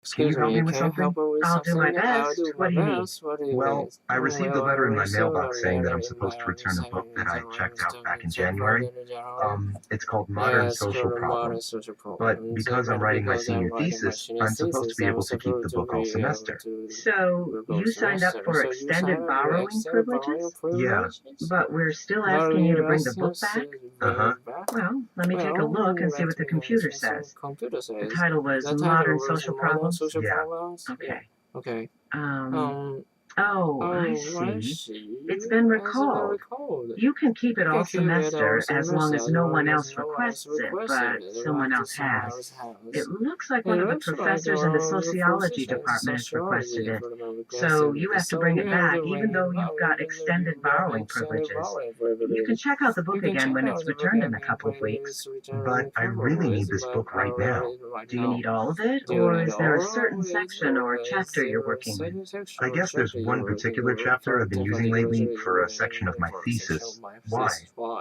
Can you Excuse help me, me with can you help something? me with I'll do my something? I'll best. do What my do you need? best. What do you Well, need? I received a Well, I letter in my received a mailbox saying that letter I'm in supposed to return a book that I checked out back in January. It's called Modern Yes, Social called a modern Problems. social But problems. because I'm But writing my because I'm senior writing my thesis, senior I'm supposed to thesis, be I'm able to keep the supposed to book all be able semester. to So go you signed up semester. for So you signed extended up for borrowing extended borrowing privileges? Yeah. privileges? But we're still But asking you to you're bring the asking book us to back? bring Uh-huh. it back? Well, let me take a look and see what the computer says. Computer The says. title was The title Modern was Social Modern Problems? Social Yeah. Problems? Okay. Yeah. Okay. Oh, I see. It's been recalled. You can keep it all semester as long as no one else requests it, but someone else has. It looks like one of the professors in the sociology department has requested it. So you have to bring it back, even though you've got extended borrowing privileges. You can check out the book again when it's returned in a couple of weeks. But I really need this book right now. Do you need all of it, or is there a certain section or chapter you're working in? I guess there's one particular chapter I've been using lately for a section of my thesis. Why?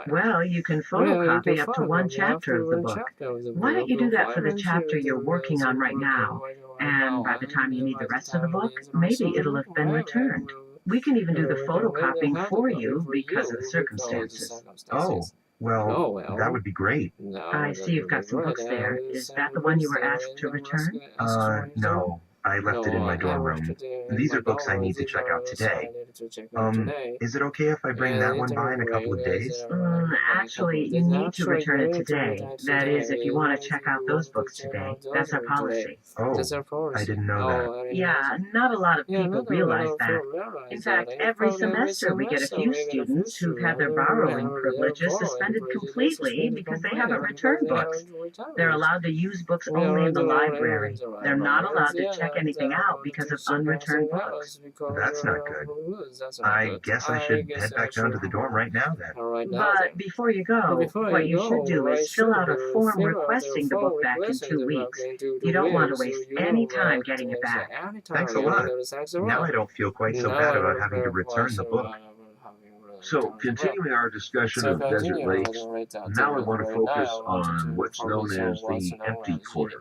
Well, you can photocopy up to one chapter of the book. Why don't you do that for the chapter you're working on right now? And by the time you need the rest of the book, maybe it'll have been returned. We can even do the photocopying for you because of the circumstances. Oh, well, that would be great. I see you've got some books there. Is that the one you were asked to return? No. I left it in my dorm room. These are books I need to check out today. Is it okay if I bring that one by in a couple of days? Actually, you need to return it today. That is, if you want to check out those books today. That's our policy. Oh, I didn't know that. Yeah, not a lot of people realize that. In fact, every semester we get a few students who've had their borrowing privileges suspended completely because they haven't returned books. They're allowed to use books only in the library. They're not allowed to check anything out because of unreturned books. That's not good. I guess I should head back down to the dorm right now then. But before you go, what you should do is fill out a form requesting the book back in 2 weeks. You don't want to waste any time getting it back. Thanks a lot. Now I don't feel quite so bad about having to return the book. So, continuing our discussion of desert lakes, now I want to focus on what's known as the empty quarter.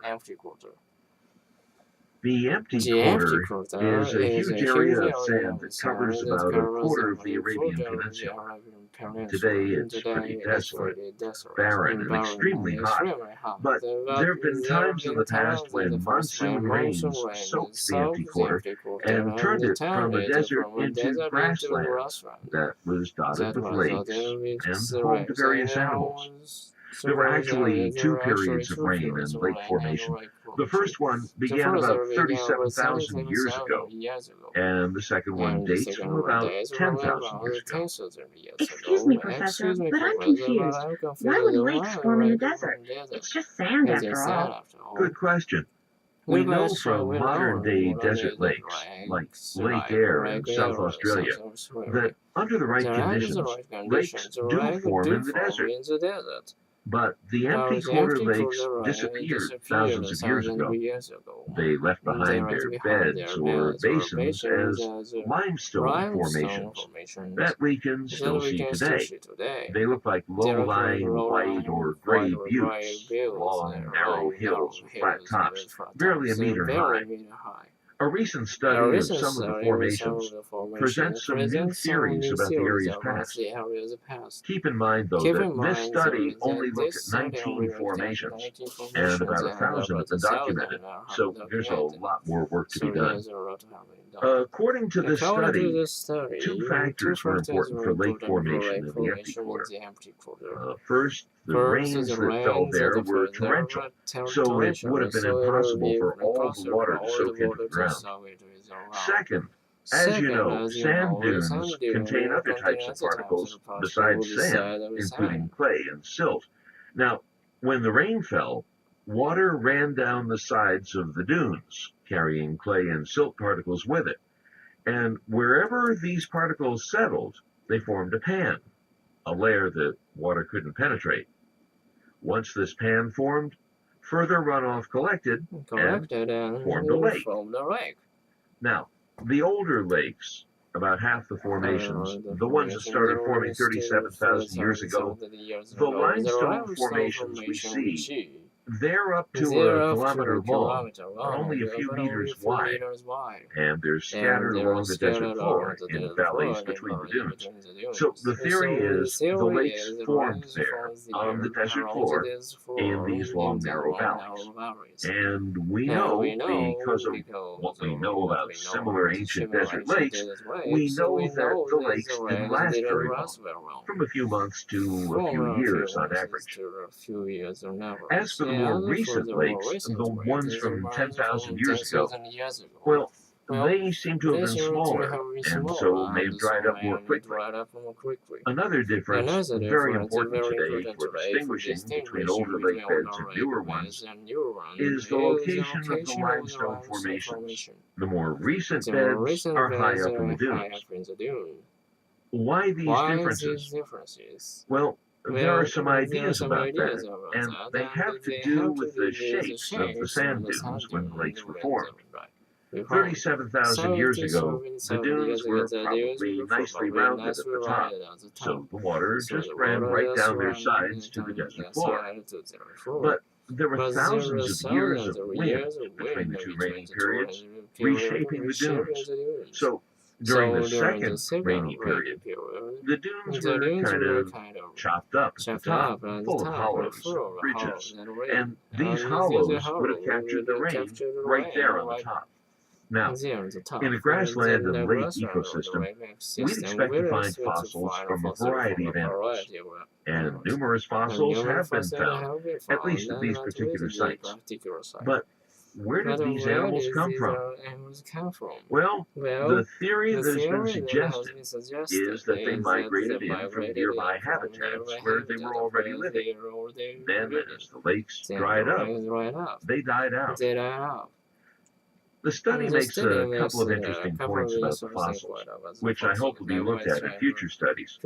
The empty quarter is a huge area of sand that covers about a quarter of the Arabian Peninsula. Today it's pretty desolate, barren, and extremely hot, but there have been times in the past when monsoon rains soaked the empty quarter and turned it from a desert into grassland that was dotted with lakes and home to various animals. There were actually two periods of rain and lake formation. The first one began about 37,000 years ago, and the second one dates from about 10,000 years ago. Excuse me, Professor, but I'm confused. Why would lakes form in the desert? It's just sand after all. Good question. We know from modern-day desert lakes, like Lake Eyre in South Australia, that under the right conditions, lakes do form in the desert. But the empty quarter lakes disappeared thousands of years ago. They left behind their beds or basins as limestone formations that we can still see today. They look like low-lying white or gray buttes, long, narrow hills with flat tops, barely a meter high. A recent study of some of the formations presents some new theories about the area's past. Keep in mind, though, that this study only looked at 19 formations, and about 1,000 have been documented, so there's a lot more work to be done. According to this study, two factors were important for lake formation in the empty quarter. First, the rains that fell there were torrential, so it would have been impossible for all the water to soak into the ground. Second, as you know, sand dunes contain other types of particles besides sand, including clay and silt. Now, when the rain fell, water ran down the sides of the dunes, carrying clay and silt particles with it. And wherever these particles settled, they formed a pan, a layer that water couldn't penetrate. Once this pan formed, further runoff collected and formed a lake. Now, the older lakes, about half the formations, the ones that started forming 37,000 years ago, the limestone formations we see They're up to a kilometer long, but only a few meters wide, and they're scattered along the desert floor in valleys between the dunes. So the theory is the lakes formed there on the desert floor in these long, narrow valleys. And we know, because of what we know about similar ancient desert lakes, we know that the lakes didn't last very long, from a few months to a few years on average. As for the more recent lakes, the ones from 10,000 years ago, well, they seem to have been smaller, and so may have dried up more quickly. Another difference, very important today for distinguishing between older lake beds and newer ones, is the location of the limestone formations. The more recent beds are high up in the dunes. Why these differences? Well, there are some ideas about that, and they have to do with the shapes of the sand dunes when the lakes were formed. 37,000 years ago, the dunes were probably nicely rounded at the top, so the water just ran right down their sides to the desert floor. But there were thousands of years of wind between the two rainy periods, reshaping the dunes. So during the second rainy period, the dunes were kind of chopped up at the top, full of hollows and ridges, and these hollows would have captured the rain right there on the top. Now, in a grassland and lake ecosystem, we'd expect to find fossils from a variety of animals, and numerous fossils have been found, at least at these particular sites. But where did these animals come from? Well, the theory that has been suggested is that they migrated in from nearby habitats where they were already living. Then, as the lakes dried up, they died out. The study makes a couple of interesting points about the fossils, which I hope will be looked at in future studies.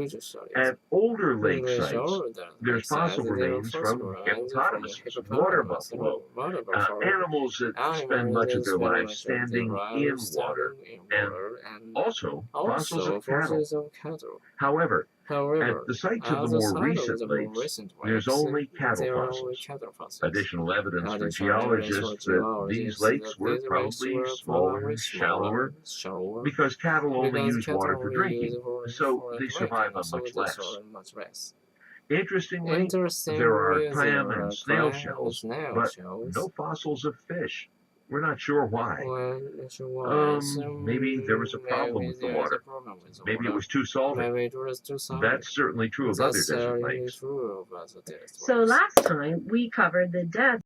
At older lake sites, there's fossil remains from hippopotamuses, water buffalo, animals that spend much of their lives standing in water, and also fossils of cattle. However, at the sites of the more recent lakes, there's only cattle fossils. Additional evidence for geologists that these lakes were probably smaller and shallower because cattle only use water for drinking, so they survive on much less. Interestingly, there are clam and snail shells, but no fossils of fish. We're not sure why. Maybe there was a problem with the water. Maybe it was too salty. That's certainly true of other desert lakes. So last time we covered the death